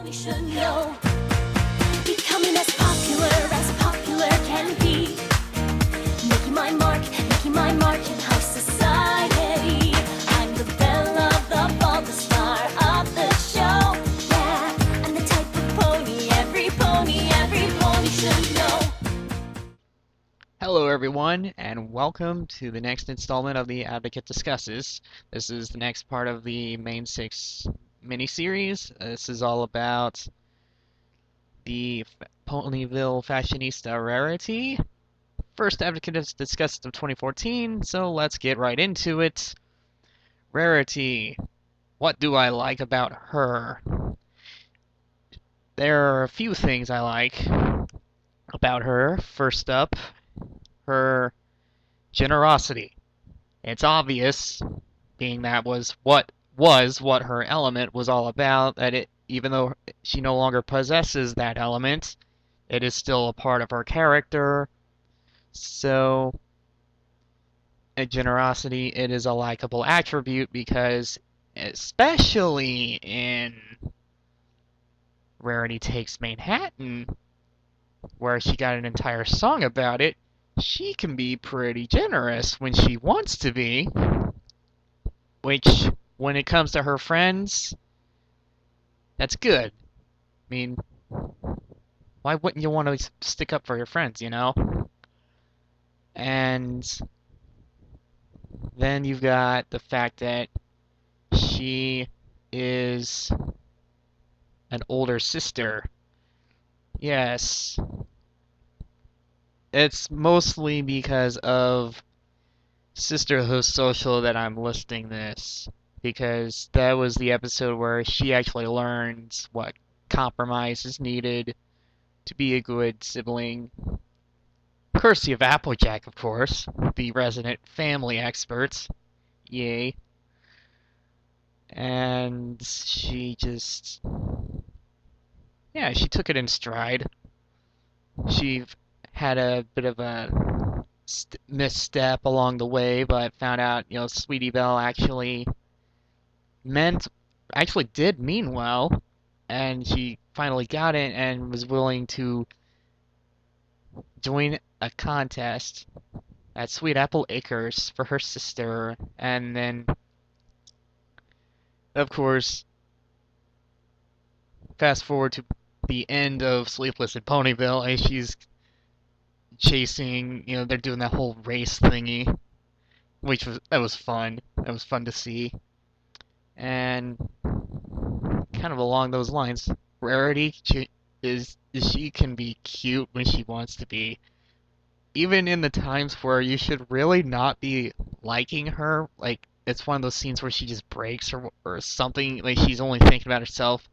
we should know. Becoming as popular can be. Making my mark in high society. I'm the belle of the ball, the star of the show. Yeah, I'm the type of pony every pony should know. Hello everyone, and welcome to the next installment of the Advocate Discusses. This is the next part of the Main 6 miniseries. This is all about the Ponyville fashionista Rarity. First Advocate Discusses of 2014, so let's get right into it. Rarity. What do I like about her? There are a few things I like about her. First up, her generosity. It's obvious, being that was what her element was all about, that it, even though she no longer possesses that element, it is still a part of her character. So, generosity, it is a likable attribute because, especially in Rarity Takes Manhattan, where she got an entire song about it, she can be pretty generous when she wants to be, which, when it comes to her friends, that's good. I mean, why wouldn't you want to stick up for your friends, you know? And then you've got the fact that she is an older sister. Yes. It's mostly because of Sisterhood Social that I'm listing this, because that was the episode where she actually learns what compromise is needed to be a good sibling. Courtesy of Applejack, of course, the resident family expert. Yay. And she just... yeah, she took it in stride. She had a bit of a misstep along the way, but found out, Sweetie Belle actually did mean well, and she finally got it and was willing to join a contest at Sweet Apple Acres for her sister. And then, of course, fast forward to the end of Sleepless in Ponyville, and she's chasing, they're doing that whole race thingy, that was fun. That was fun to see. And kind of along those lines, Rarity she can be cute when she wants to be. Even in the times where you should really not be liking her, like it's one of those scenes where she just breaks or something, like she's only thinking about herself.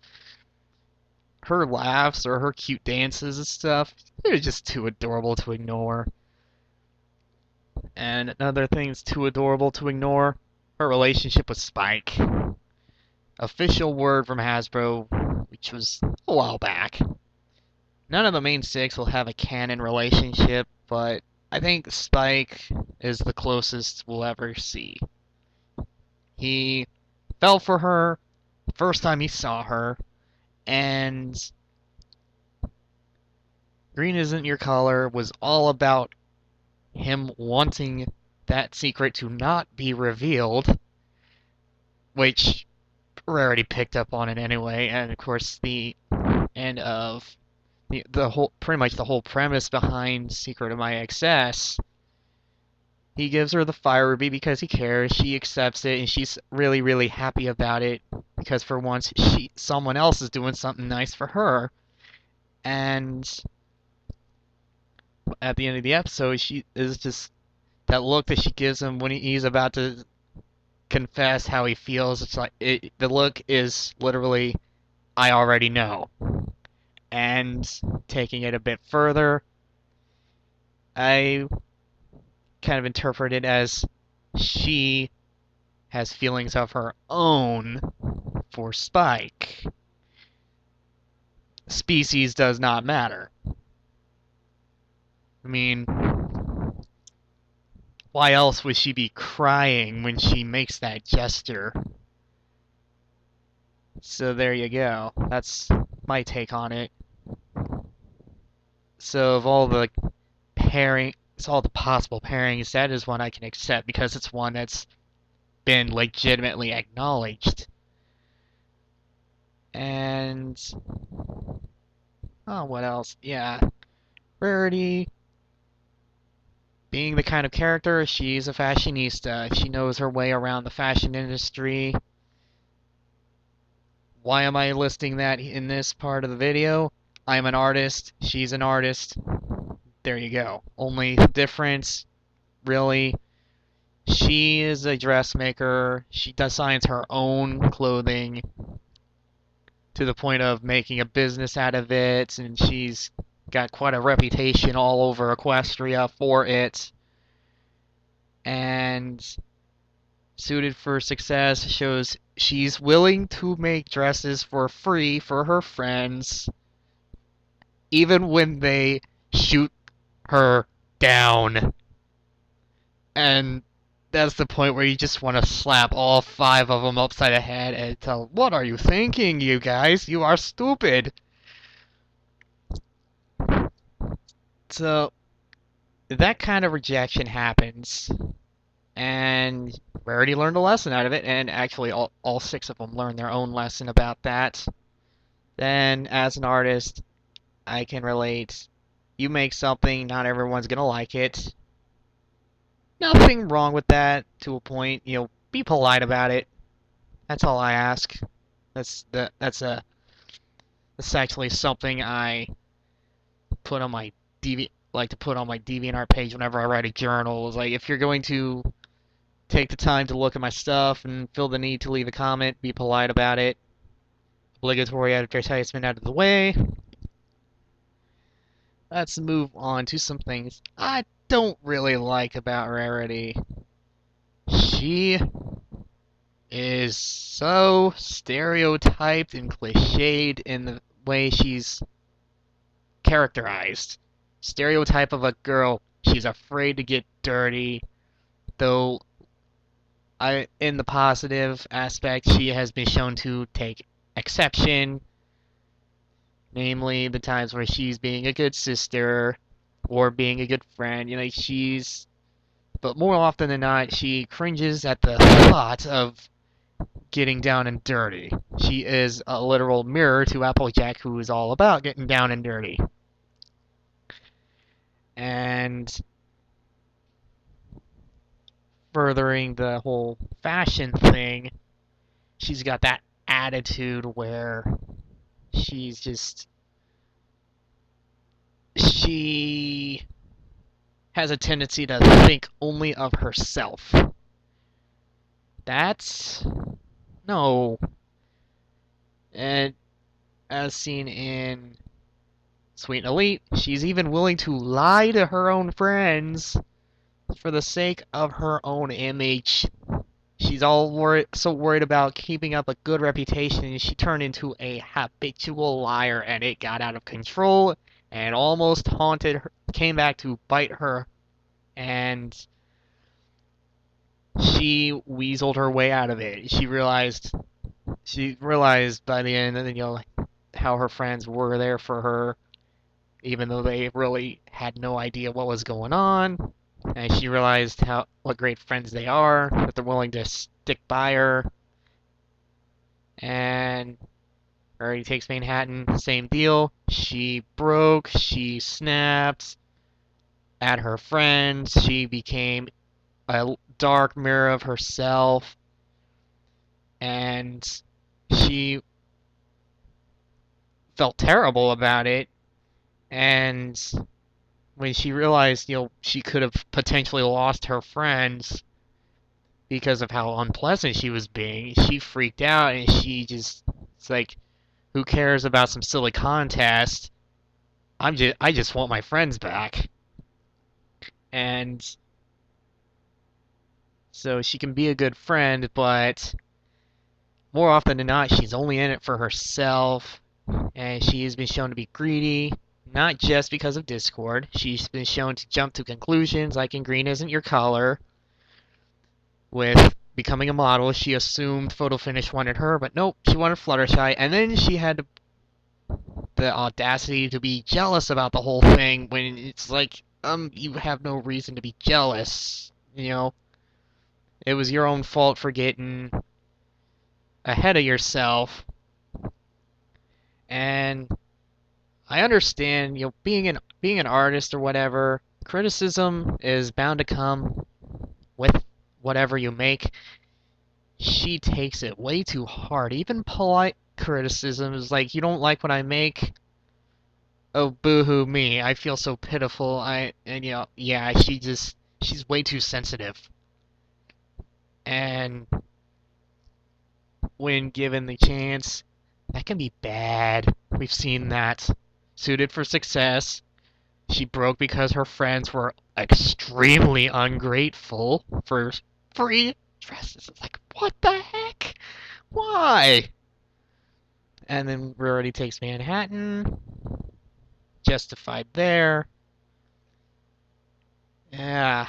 Her laughs or her cute dances and stuff, they're just too adorable to ignore. And another thing that's too adorable to ignore, her relationship with Spike. Official word from Hasbro, which was a while back. None of the main 6 will have a canon relationship, but I think Spike is the closest we'll ever see. He fell for her the first time he saw her, and Green Isn't Your Color was all about him wanting that secret to not be revealed, which Rarity picked up on it anyway. And of course, the end of the whole, pretty much the whole premise behind Secret of My Excess, he gives her the fire ruby because he cares. She accepts it, and she's really, really happy about it because for once, someone else is doing something nice for her. And at the end of the episode, she is just that look that she gives him when he's about to confess how he feels. It's like the look is literally, I already know. And taking it a bit further, I kind of interpret it as she has feelings of her own for Spike. Species does not matter. I mean, why else would she be crying when she makes that gesture? So there you go. That's my take on it. So of all the it's all the possible pairings, that is one I can accept because it's one that's been legitimately acknowledged. And oh, what else? Yeah, Rarity, being the kind of character, she's a fashionista. She knows her way around the fashion industry. Why am I listing that in this part of the video? I'm an artist, she's an artist. There you go. Only difference, really, she is a dressmaker. She designs her own clothing to the point of making a business out of it, and she's got quite a reputation all over Equestria for it. And Suited for Success shows she's willing to make dresses for free for her friends, even when they shoot her down. And that's the point where you just want to slap all 5 of them upside the head and tell, what are you thinking, you guys? You are stupid. So, that kind of rejection happens, and we already learned a lesson out of it, and actually all 6 of them learned their own lesson about that. Then, as an artist, I can relate. You make something, not everyone's gonna like it. Nothing wrong with that to a point. Be polite about it. That's all I ask. That's actually something I put on my like to put on my DeviantArt page whenever I write a journal. Is like, if you're going to take the time to look at my stuff and feel the need to leave a comment, be polite about it. Obligatory advertisement out of the way. Let's move on to some things I don't really like about Rarity. She is so stereotyped and cliched in the way she's characterized. Stereotype of a girl, she's afraid to get dirty, though in the positive aspect, she has been shown to take exception, namely the times where she's being a good sister or being a good friend. But more often than not, she cringes at the thought of getting down and dirty. She is a literal mirror to Applejack, who is all about getting down and dirty. And furthering the whole fashion thing, she's got that attitude where she has a tendency to think only of herself. No. And as seen in Sweet and Elite, she's even willing to lie to her own friends for the sake of her own image. She's so worried about keeping up a good reputation, and she turned into a habitual liar, and it got out of control and almost came back to bite her, and she weaseled her way out of it. She realized by the end that, how her friends were there for her, even though they really had no idea what was going on. And she realized what great friends they are, that they're willing to stick by her. And Rarity Takes Manhattan, same deal. She snapped at her friends. She became a dark mirror of herself. And she felt terrible about it. And when she realized, she could have potentially lost her friends because of how unpleasant she was being, she freaked out, and it's like, who cares about some silly contest? I just want my friends back. And so she can be a good friend, but more often than not, she's only in it for herself, and she has been shown to be greedy. Not just because of Discord. She's been shown to jump to conclusions like in Green Isn't Your Color. With becoming a model, she assumed Photo Finish wanted her, but nope, she wanted Fluttershy. And then she had to the audacity to be jealous about the whole thing when it's like, you have no reason to be jealous. You know, it was your own fault for getting ahead of yourself. And I understand, you know, being an artist or whatever, criticism is bound to come with whatever you make. She takes it way too hard. Even polite criticism is like, you don't like what I make? Oh, boo-hoo me. I feel so pitiful. And you know, yeah, she's way too sensitive. And when given the chance, that can be bad. We've seen that. Suited for Success, she broke because her friends were extremely ungrateful for free dresses. It's like, what the heck? Why? And then Rarity Takes Manhattan. Justified there. Yeah.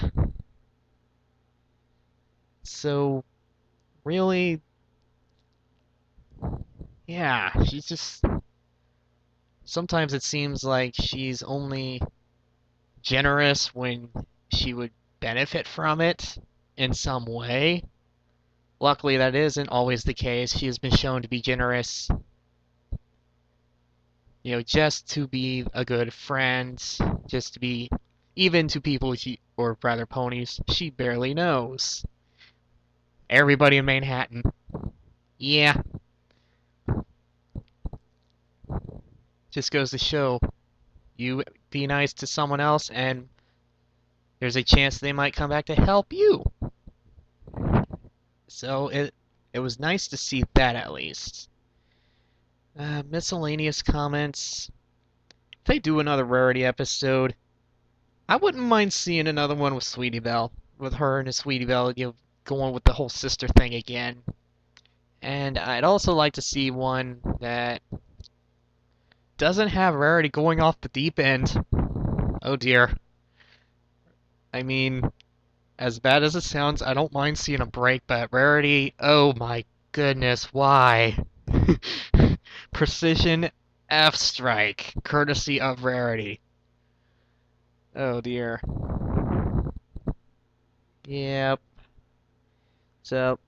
So, really, yeah, she's just. Sometimes it seems like she's only generous when she would benefit from it in some way. Luckily, that isn't always the case. She has been shown to be generous, you know, just to be a good friend, just to be even to people or rather ponies, she barely knows. Everybody in Manhattan. Yeah, just goes to show you be nice to someone else and there's a chance they might come back to help you. So it was nice to see that at least. Miscellaneous comments. If they do another Rarity episode, I wouldn't mind seeing another one with Sweetie Belle. With her and Sweetie Belle, you know, going with the whole sister thing again. And I'd also like to see one that doesn't have Rarity going off the deep end. Oh dear. I mean, as bad as it sounds, I don't mind seeing a break, but Rarity, oh my goodness, why? Precision F strike, courtesy of Rarity. Oh dear. Yep. So,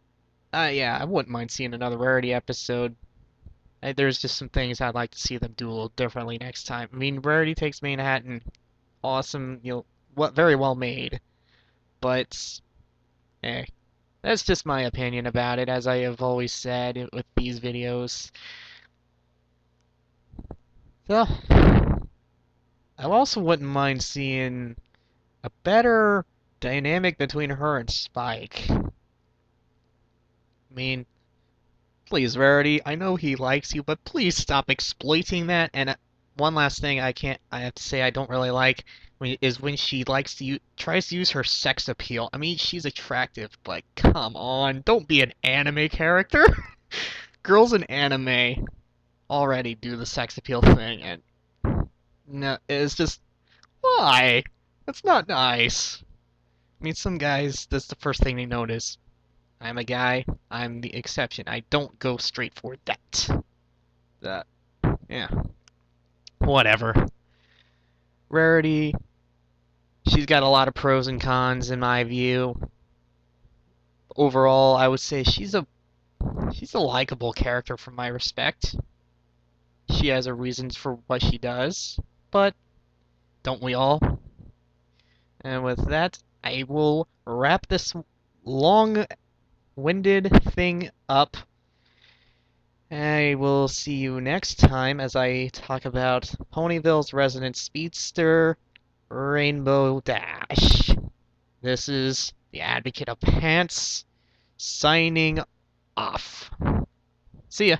yeah, I wouldn't mind seeing another Rarity episode. There's just some things I'd like to see them do a little differently next time. I mean, Rarity Takes Manhattan, awesome, you know, what very well made. But, eh, that's just my opinion about it, as I have always said with these videos. So, I also wouldn't mind seeing a better dynamic between her and Spike. I mean, please, Rarity, I know he likes you, but please stop exploiting that. And one last thing I have to say I don't really like is when she tries to use her sex appeal. I mean, she's attractive, but come on, don't be an anime character. Girls in anime already do the sex appeal thing, and no, it's just, why? That's not nice. I mean, some guys, that's the first thing they notice. I'm a guy, I'm the exception. I don't go straight for that. Yeah. Whatever. Rarity, she's got a lot of pros and cons in my view. Overall, I would say she's a likable character from my respect. She has her reasons for what she does, but don't we all? And with that, I will wrap this long-winded thing up. I will see you next time as I talk about Ponyville's resident speedster, Rainbow Dash. This is the Advocate of Pants, signing off. See ya.